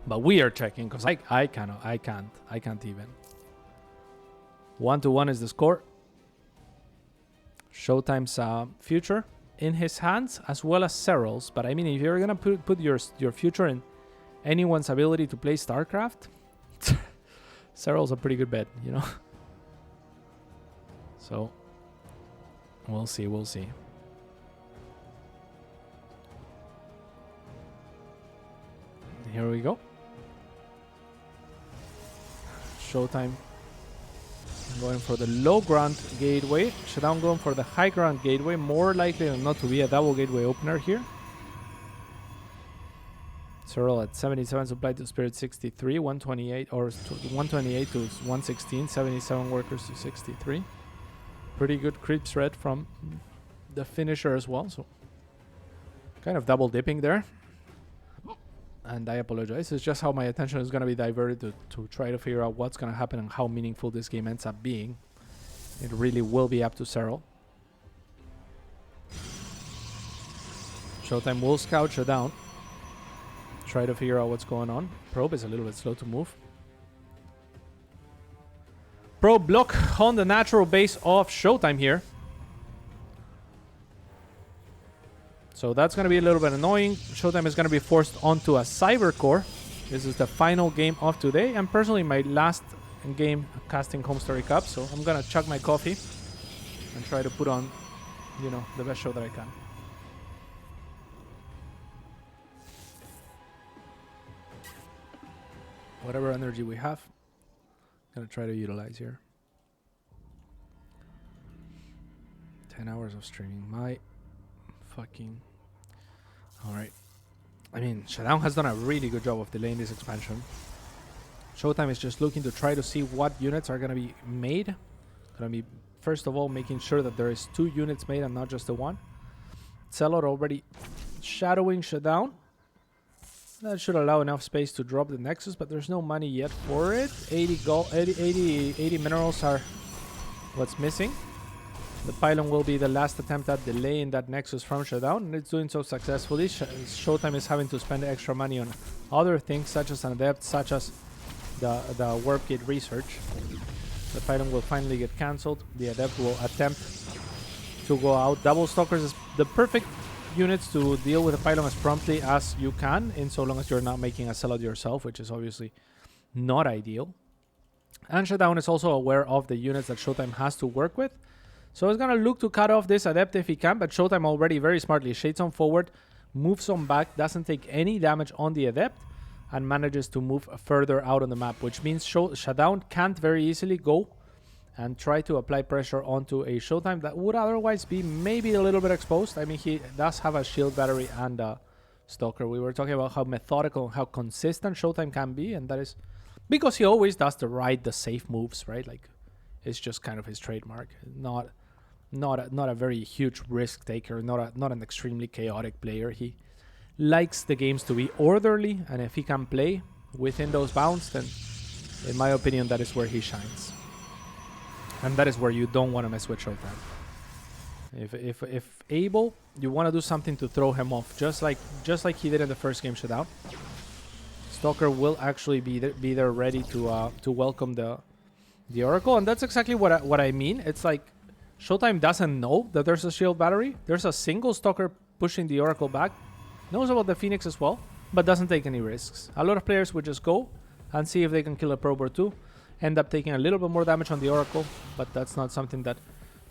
But we are checking because I can't even. 1-1 is the score. ShoWTimE's future in his hands as well as Serral's. But I mean, if you're gonna put your future in anyone's ability to play StarCraft, Serral's a pretty good bet, you know. So we'll see. Here we go. ShoWTimE going for the low ground gateway. ShaDoWn going for the high ground gateway. More likely than not to be a double gateway opener here. Serral at 77 supply to Spirit 63, 128 or 128 to 116, 77 workers to 63. Pretty good creep threat from the finisher as well. So kind of double dipping there. And I apologize. It's just how my attention is going to be diverted to try to figure out what's going to happen and how meaningful this game ends up being. It really will be up to Serral. ShoWTimE will scout ShaDoWn. Try to figure out what's going on. Probe is a little bit slow to move. Probe block on the natural base of ShoWTimE here. So that's going to be a little bit annoying. ShoWTimE is going to be forced onto a Cyber Core. This is the final game of today. And personally, my last game casting HomeStory Cup. So I'm going to chug my coffee and try to put on, you know, the best show that I can. Whatever energy we have, I'm going to try to utilize here. 10 hours of streaming. My fucking... Alright. I mean, ShaDoWn has done a really good job of delaying this expansion. ShoWTimE is just looking to try to see what units are going to be made. Going to be, first of all, making sure that there is 2 units made and not just the one. Serral already shadowing ShaDoWn. That should allow enough space to drop the Nexus, but there's no money yet for it. 80 gold, 80 minerals are what's missing. The pylon will be the last attempt at delaying that Nexus from ShaDoWn, and it's doing so successfully. ShoWTimE is having to spend extra money on other things, such as an adept, such as the warp gate research. The pylon will finally get cancelled. The adept will attempt to go out. Double stalkers is the perfect units to deal with the pylon as promptly as you can, in so long as you're not making a sellout yourself, which is obviously not ideal. And ShaDoWn is also aware of the units that ShoWTimE has to work with. So he's going to look to cut off this adept if he can, but ShoWTimE already very smartly shades on forward, moves on back, doesn't take any damage on the adept, and manages to move further out on the map, which means ShaDoWn can't very easily go and try to apply pressure onto a ShoWTimE that would otherwise be maybe a little bit exposed. I mean, he does have a shield battery and a stalker. We were talking about how methodical and how consistent ShoWTimE can be, and that is because he always does the safe moves, right? Like, it's just kind of his trademark. Not a very huge risk taker, not an extremely chaotic player. He likes the games to be orderly, and if he can play within those bounds, then in my opinion that is where he shines. And that is where you don't want to mess with ShoWTimE. If able, you want to do something to throw him off, just like he did in the first game ShaDoWn. Stalker will actually be there ready to welcome the Oracle, and that's exactly what I mean. It's like ShoWTimE doesn't know that there's a shield battery. There's a single Stalker pushing the Oracle back. Knows about the Phoenix as well, but doesn't take any risks. A lot of players would just go and see if they can kill a probe or two. End up taking a little bit more damage on the Oracle, but that's not something that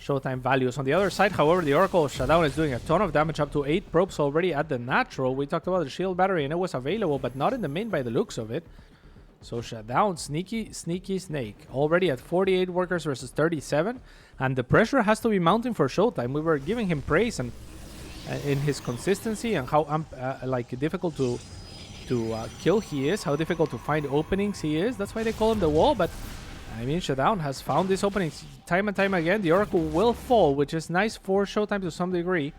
ShoWTimE values. On the other side, however, the Oracle of ShaDoWn is doing a ton of damage, up to 8 probes already at the natural. We talked about the shield battery and it was available, but not in the main by the looks of it. So ShaDoWn, sneaky snake. Already at 48 workers versus 37. And the pressure has to be mounting for ShoWTimE. We were giving him praise and in his consistency and how difficult to kill he is, how difficult to find openings he is. That's why they call him the wall. But I mean, ShaDoWn has found these openings time and time again. The Oracle will fall, which is nice for ShoWTimE to some degree.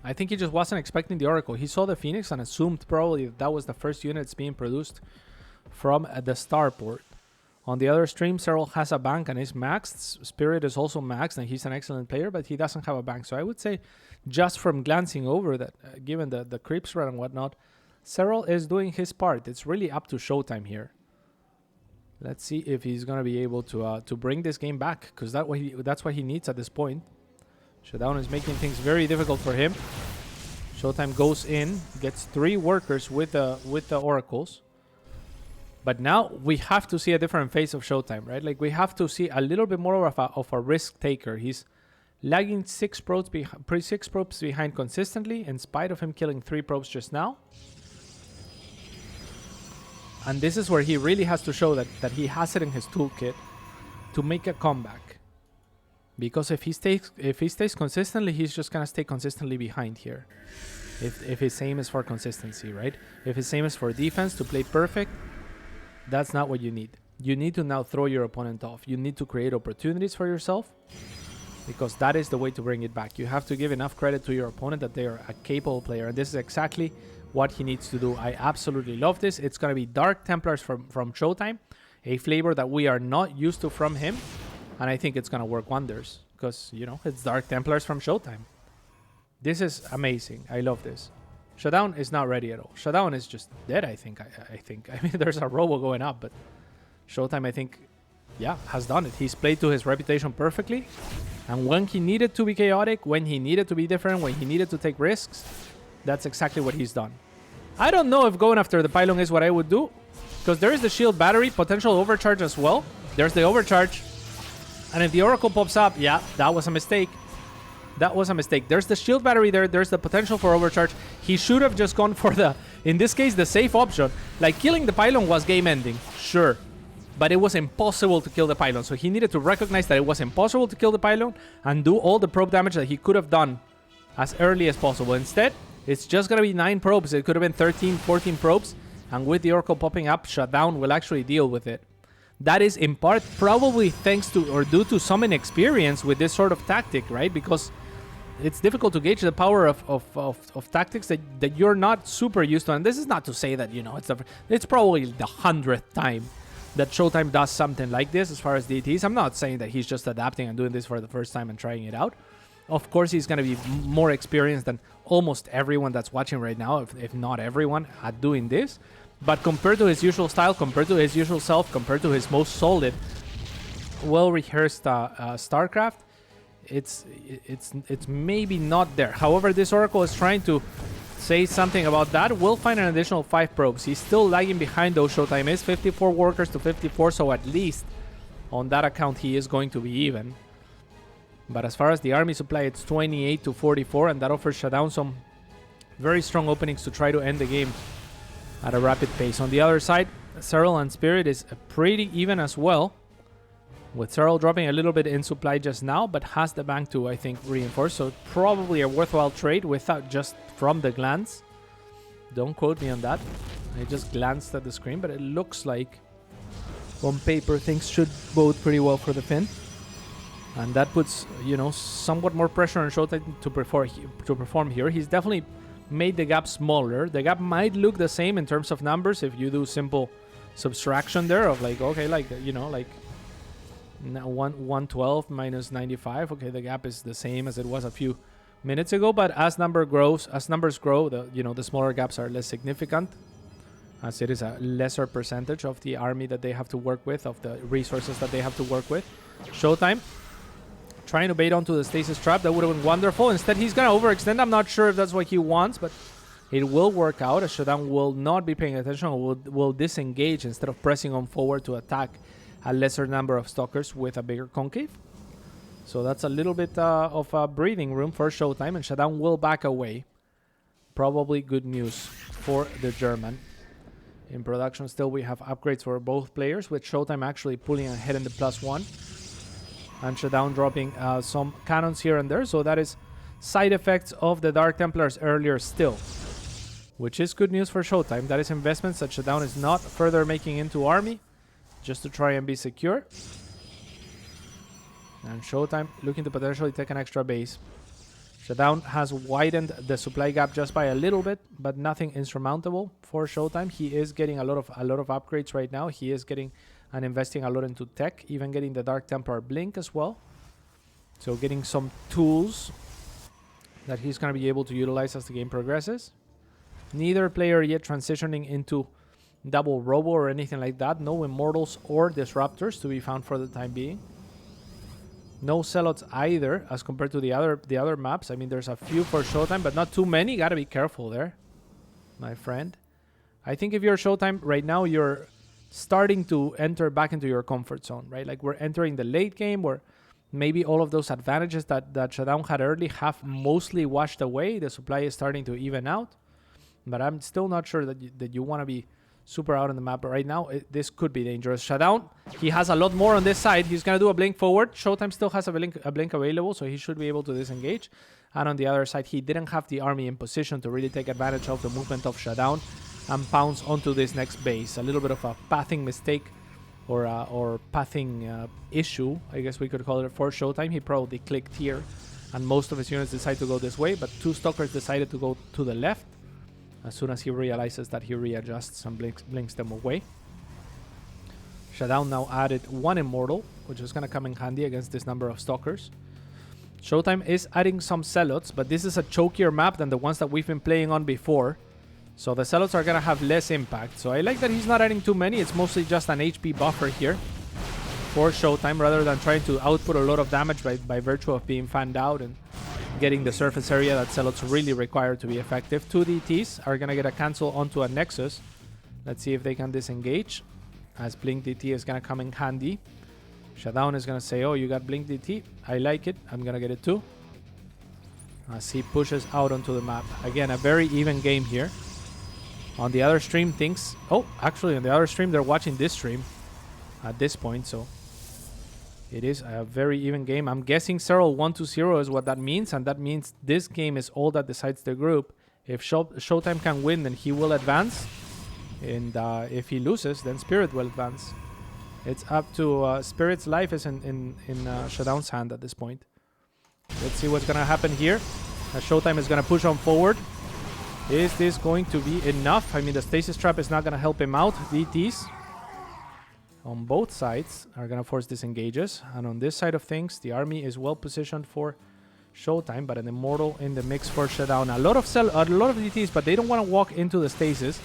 I think he just wasn't expecting the Oracle. He saw the Phoenix and assumed probably that was the first units being produced from the starport. On the other stream, Serral has a bank and is maxed. Spirit is also maxed and he's an excellent player, but he doesn't have a bank. So I would say, just from glancing over that, given the creep spread and whatnot, Serral is doing his part. It's really up to ShoWTimE here. Let's see if he's gonna be able to bring this game back, because that's what he needs at this point. ShaDoWn is making things very difficult for him. ShoWTimE goes in, gets 3 workers with the oracles. But now we have to see a different face of ShoWTimE, right? Like, we have to see a little bit more of a risk taker. He's lagging 6 probes behind consistently, in spite of him killing 3 probes just now. And this is where he really has to show that he has it in his toolkit to make a comeback. Because if he stays consistently, he's just gonna stay consistently behind here. If his aim is for consistency, right? If his aim is for defense, to play perfect, that's not what you need. You need to now throw your opponent off. You need to create opportunities for yourself, because that is the way to bring it back. You have to give enough credit to your opponent that they are a capable player. And this is exactly what he needs to do. I absolutely love this. It's going to be Dark Templars from ShoWTimE, a flavor that we are not used to from him. And I think it's going to work wonders because, you know, it's Dark Templars from ShoWTimE. This is amazing. I love this. ShaDoWn is not ready at all. ShaDoWn is just dead, I think. I mean, there's a robo going up, but ShoWTimE, I think, yeah, has done it. He's played to his reputation perfectly. And when he needed to be chaotic, when he needed to be different, when he needed to take risks, that's exactly what he's done. I don't know if going after the pylon is what I would do, because there is the shield battery, potential overcharge as well. There's the overcharge. And if the oracle pops up, yeah, that was a mistake. That was a mistake. There's the shield battery there. There's the potential for overcharge. He should have just gone for the, in this case, the safe option. Like, killing the pylon was game ending, sure. But it was impossible to kill the pylon. So he needed to recognize that it was impossible to kill the pylon and do all the probe damage that he could have done as early as possible. Instead, it's just going to be 9 probes. It could have been 13, 14 probes. And with the oracle popping up, ShaDoWn will actually deal with it. That is in part probably thanks to or due to some inexperience with this sort of tactic, right? Because it's difficult to gauge the power of tactics that you're not super used to. And this is not to say that, you know, it's probably the 100th time that ShoWTimE does something like this as far as DTs. I'm not saying that he's just adapting and doing this for the first time and trying it out. Of course, he's going to be more experienced than almost everyone that's watching right now, if not everyone, at doing this. But compared to his usual style, compared to his usual self, compared to his most solid, well-rehearsed StarCraft, it's maybe not there. However, this Oracle is trying to say something about that. We'll find an additional 5 probes. He's still lagging behind, though. ShoWTimE is 54 workers to 54, so at least on that account he is going to be even. But as far as the army supply, it's 28 to 44, and that offers ShaDoWn some very strong openings to try to end the game at a rapid pace. On the other side, Serral and Spirit is pretty even as well, with Serral dropping a little bit in supply just now, but has the bank to, I think, reinforce. So probably a worthwhile trade without just from the glance. Don't quote me on that. I just glanced at the screen, but it looks like on paper things should bode pretty well for the Finn. And that puts, you know, somewhat more pressure on ShoWTimE to perform here. He's definitely made the gap smaller. The gap might look the same in terms of numbers if you do simple subtraction there of like, okay, like, you know, like 112 minus 95. Okay, the gap is the same as it was a few minutes ago, but as numbers grow, the smaller gaps are less significant, as it is a lesser percentage of the army that they have to work with, of the resources that they have to work with. ShoWTimE trying to bait onto the stasis trap. That would have been wonderful. Instead, he's going to overextend. I'm not sure if that's what he wants, but it will work out, as ShaDoWn will not be paying attention, or will disengage instead of pressing on forward to attack a lesser number of stalkers with a bigger concave. So that's a little bit of breathing room for ShoWTimE, and ShaDoWn will back away. Probably good news for the German. In production still, we have upgrades for both players, with ShoWTimE actually pulling ahead in the +1. And ShaDoWn dropping some cannons here and there. So that is side effects of the Dark Templars earlier still, which is good news for ShoWTimE. That is investments that ShaDoWn is not further making into army, just to try and be secure. And ShoWTimE looking to potentially take an extra base. ShaDoWn has widened the supply gap just by a little bit, but nothing insurmountable for ShoWTimE. He is getting a lot of upgrades right now. He is getting and investing a lot into tech, even getting the Dark Templar Blink as well. So getting some tools that he's going to be able to utilize as the game progresses. Neither player yet transitioning into double robo or anything like that. No immortals or disruptors to be found for the time being. No Zealots either as compared to the other maps. I mean, there's a few for ShoWTimE, but not too many. Gotta be careful there, my friend. I think if you're ShoWTimE right now, you're starting to enter back into your comfort zone, right? Like we're entering the late game where maybe all of those advantages that ShaDoWn had early have mostly washed away. The supply is starting to even out, but I'm still not sure that you want to be super out on the map. But right now, this could be dangerous. ShaDoWn, he has a lot more on this side. He's going to do a blink forward. ShoWTimE still has a blink available, so he should be able to disengage. And on the other side, he didn't have the army in position to really take advantage of the movement of ShaDoWn and pounce onto this next base. A little bit of a pathing mistake or pathing issue, I guess we could call it, for ShoWTimE. He probably clicked here, and most of his units decided to go this way, but 2 Stalkers decided to go to the left as soon as he realizes that he readjusts and blinks them away. ShaDoWn now added 1 Immortal, which is going to come in handy against this number of Stalkers. ShoWTimE is adding some Zealots, but this is a chokier map than the ones that we've been playing on before. So the Zealots are going to have less impact. So I like that he's not adding too many. It's mostly just an HP buffer here for ShoWTimE rather than trying to output a lot of damage by virtue of being fanned out and getting the surface area that Zealots really require to be effective. 2 DTs are going to get a cancel onto a Nexus. Let's see if they can disengage, as Blink DT is going to come in handy. ShaDoWn is going to say, oh, you got Blink DT. I like it. I'm going to get it too. As he pushes out onto the map. Again, a very even game here. On the other stream, things... Oh, actually, on the other stream, they're watching this stream at this point, so... It is a very even game. I'm guessing Serral 1-0 is what that means, and that means this game is all that decides the group. If ShoWTimE can win, then he will advance, and if he loses, then Spirit will advance. It's up to Spirit's life is in ShaDoWn's hand at this point. Let's see what's gonna happen here. ShoWTimE is gonna push on forward. Is this going to be enough? I mean, the stasis trap is not gonna help him out. DTs on both sides are going to force disengages. And on this side of things, the army is well positioned for ShoWTimE, but an Immortal in the mix for ShaDoWn. A lot of DTs, but they don't want to walk into the stasis.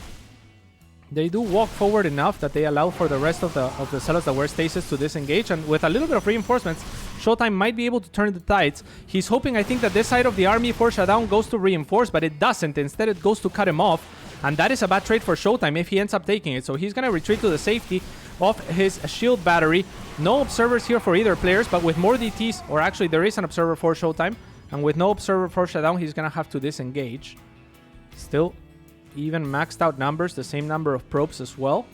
They do walk forward enough that they allow for the rest of the Zealots that were stasis to disengage. And with a little bit of reinforcements, ShoWTimE might be able to turn the tides. He's hoping, I think, that this side of the army for ShaDoWn goes to reinforce, but it doesn't. Instead, it goes to cut him off. And that is a bad trade for ShoWTimE if he ends up taking it. So he's going to retreat to the safety of his shield battery. No observers here for either players, but with more DTs, or actually there is an observer for ShoWTimE, and with no observer for ShaDoWn, he's going to have to disengage. Still, even maxed out numbers, the same number of probes as well,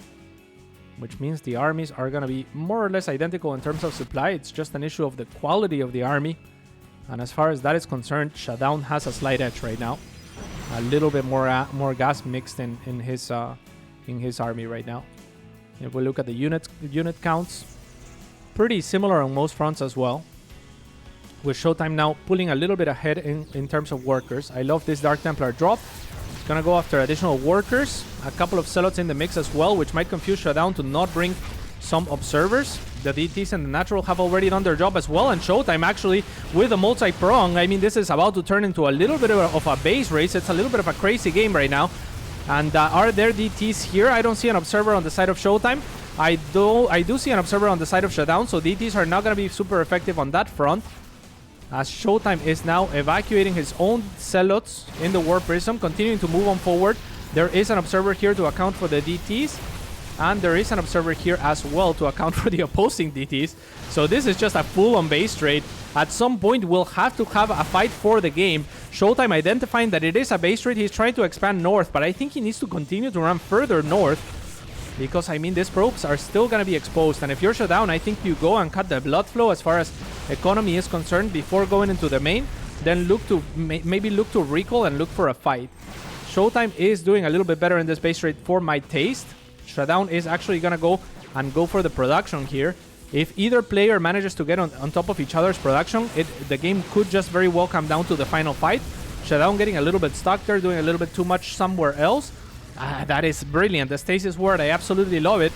which means the armies are going to be more or less identical in terms of supply. It's just an issue of the quality of the army. And as far as that is concerned, ShaDoWn has a slight edge right now. A little bit more gas mixed in his army right now. If we look at the unit counts, pretty similar on most fronts as well. With ShoWTimE now pulling a little bit ahead in terms of workers. I love this Dark Templar drop. It's gonna go after additional workers. A couple of Zealots in the mix as well, which might confuse ShaDoWn to not bring some observers. The DTs and the Natural have already done their job as well, and ShoWTimE actually with a multi-prong. I mean, this is about to turn into a little bit of a base race. It's a little bit of a crazy game right now. And are there DTs here? I don't see an observer on the side of ShoWTimE. I do see an observer on the side of ShaDoWn, so DTs are not going to be super effective on that front. As ShoWTimE is now evacuating his own Zealots in the War Prism, continuing to move on forward. There is an observer here to account for the DTs. And there is an observer here as well to account for the opposing DTs. So this is just a full-on base trade. At some point, we'll have to have a fight for the game. ShoWTimE identifying that it is a base trade. He's trying to expand north, but I think he needs to continue to run further north. Because, I mean, these probes are still going to be exposed. And if you're ShaDoWn, I think you go and cut the blood flow as far as economy is concerned before going into the main. Then look to maybe look to recall and look for a fight. ShoWTimE is doing a little bit better in this base trade for my taste. ShaDoWn is actually going to go for the production here. If either player manages to get on top of each other's production, the game could just very well come down to the final fight. ShaDoWn getting a little bit stuck there, doing a little bit too much somewhere else. That is brilliant. The stasis ward, I absolutely love it.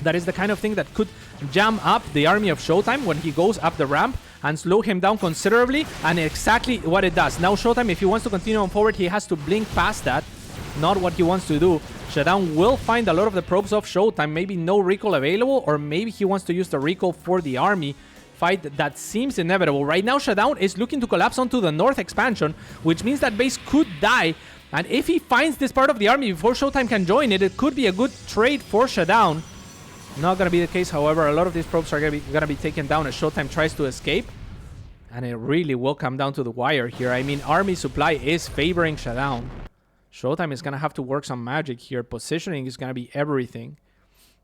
That is the kind of thing that could jam up the army of ShoWTimE when he goes up the ramp and slow him down considerably, and exactly what it does. Now ShoWTimE, if he wants to continue on forward, he has to blink past that. not what he wants to do. ShaDoWn will find a lot of the probes of ShoWTimE. Maybe no recall available, or maybe he wants to use the recall for the army fight that seems inevitable. Right now, ShaDoWn is looking to collapse onto the north expansion, which means that base could die. And if he finds this part of the army before ShoWTimE can join it, it could be a good trade for ShaDoWn. Not going to be the case, however. A lot of these probes are going to be taken down as ShoWTimE tries to escape. And it really will come down to the wire here. I mean, army supply is favoring ShaDoWn. ShoWTimE is going to have to work some magic here. Positioning is going to be everything.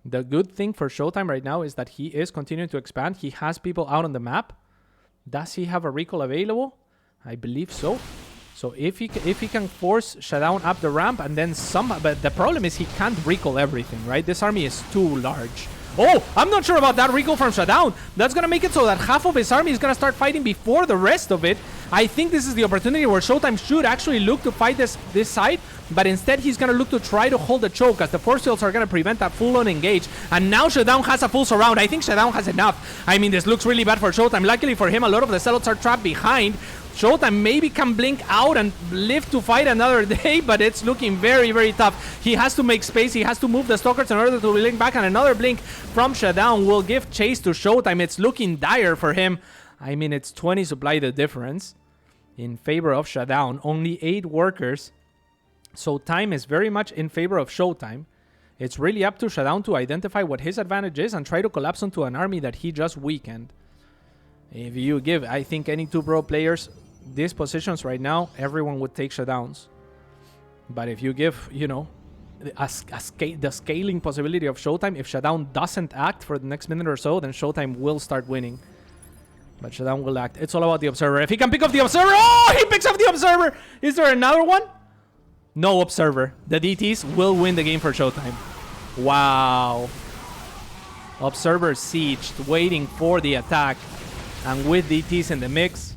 The good thing for ShoWTimE right now is that he is continuing to expand. He has people out on the map. Does he have a recall available? I believe so. So if he can force ShaDoWn up the ramp and then some... But the problem is he can't recall everything, right? This army is too large. Oh, I'm not sure about that recall from ShaDoWn. That's going to make it so that half of his army is going to start fighting before the rest of it. I think this is the opportunity where ShoWTimE should actually look to fight this side, but instead he's going to look to try to hold the choke, as the force fields are going to prevent that full-on engage. And now ShaDoWn has a full surround. I think ShaDoWn has enough. I mean, this looks really bad for ShoWTimE. Luckily for him, a lot of the zealots are trapped behind. ShoWTimE maybe can blink out and live to fight another day, but it's looking very, very tough. He has to make space. He has to move the stalkers in order to blink back, and another blink from ShaDoWn will give chase to ShoWTimE. It's looking dire for him. I mean, it's 20 supply the difference in favor of ShaDoWn. Only 8 workers. So time is very much in favor of ShoWTimE. It's really up to ShaDoWn to identify what his advantage is and try to collapse onto an army that he just weakened. If you give, I think, any 2 pro players these positions right now, everyone would take ShaDoWn's. But if you give, you know, the scaling possibility of ShoWTimE, if ShaDoWn doesn't act for the next minute or so, then ShoWTimE will start winning. But ShaDoWn will act. It's all about the Observer. If he can pick up the Observer... Oh, he picks up the Observer! Is there another one? No Observer. The DTs will win the game for ShoWTimE. Wow. Observer sieged, waiting for the attack. And with DTs in the mix,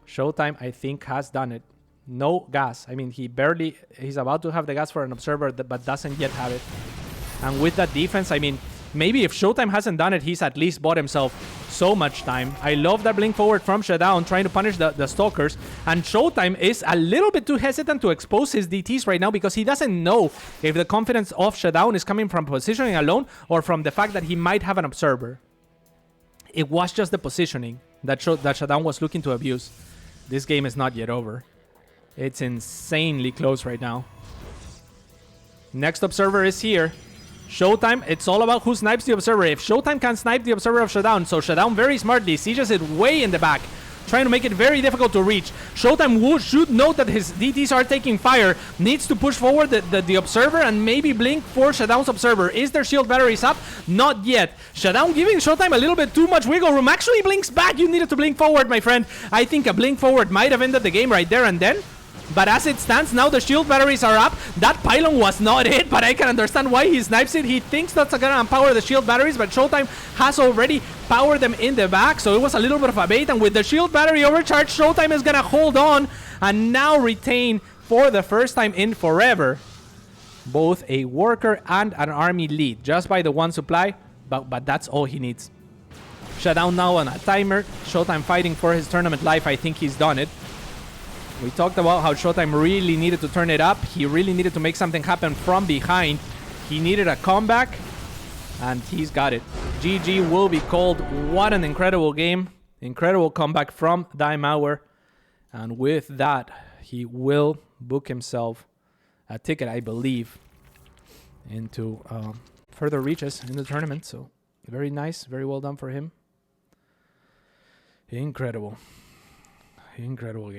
ShoWTimE, I think, has done it. No gas. I mean, he's about to have the gas for an Observer, but doesn't yet have it. And with that defense, I mean, maybe if ShoWTimE hasn't done it, he's at least bought himself so much time. I love that blink forward from ShaDoWn, trying to punish the stalkers. And ShoWTimE is a little bit too hesitant to expose his DTs right now, because he doesn't know if the confidence of ShaDoWn is coming from positioning alone or from the fact that he might have an Observer. It was just the positioning that ShaDoWn was looking to abuse. This game is not yet over. It's insanely close right now. Next Observer is here. ShoWTimE, it's all about who snipes the Observer. If ShoWTimE can snipe the Observer of ShaDoWn, so ShaDoWn very smartly sieges it way in the back, trying to make it very difficult to reach. ShoWTimE should note that his DTs are taking fire, needs to push forward the Observer and maybe blink for ShaDoWn's Observer. Is their shield batteries up? Not yet. ShaDoWn giving ShoWTimE a little bit too much wiggle room. Actually blinks back. You needed to blink forward, my friend. I think a blink forward might have ended the game right there and then. But as it stands now, the shield batteries are up. That pylon was not it, but I can understand why he snipes it. He thinks that's gonna empower the shield batteries, but ShoWTimE has already powered them in the back, so it was a little bit of a bait. And with the shield battery overcharged, ShoWTimE is gonna hold on and now retain, for the first time in forever, both a worker and an army lead, just by the 1 supply, but that's all he needs. ShaDoWn now on a timer. ShoWTimE fighting for his tournament life. I think he's done it. We talked about how ShoWTimE really needed to turn it up. He really needed to make something happen from behind. He needed a comeback, and he's got it. GG will be called. What an incredible game. Incredible comeback from Daimauer. And with that, he will book himself a ticket, I believe, into further reaches in the tournament. So very nice. Very well done for him. Incredible. Incredible game.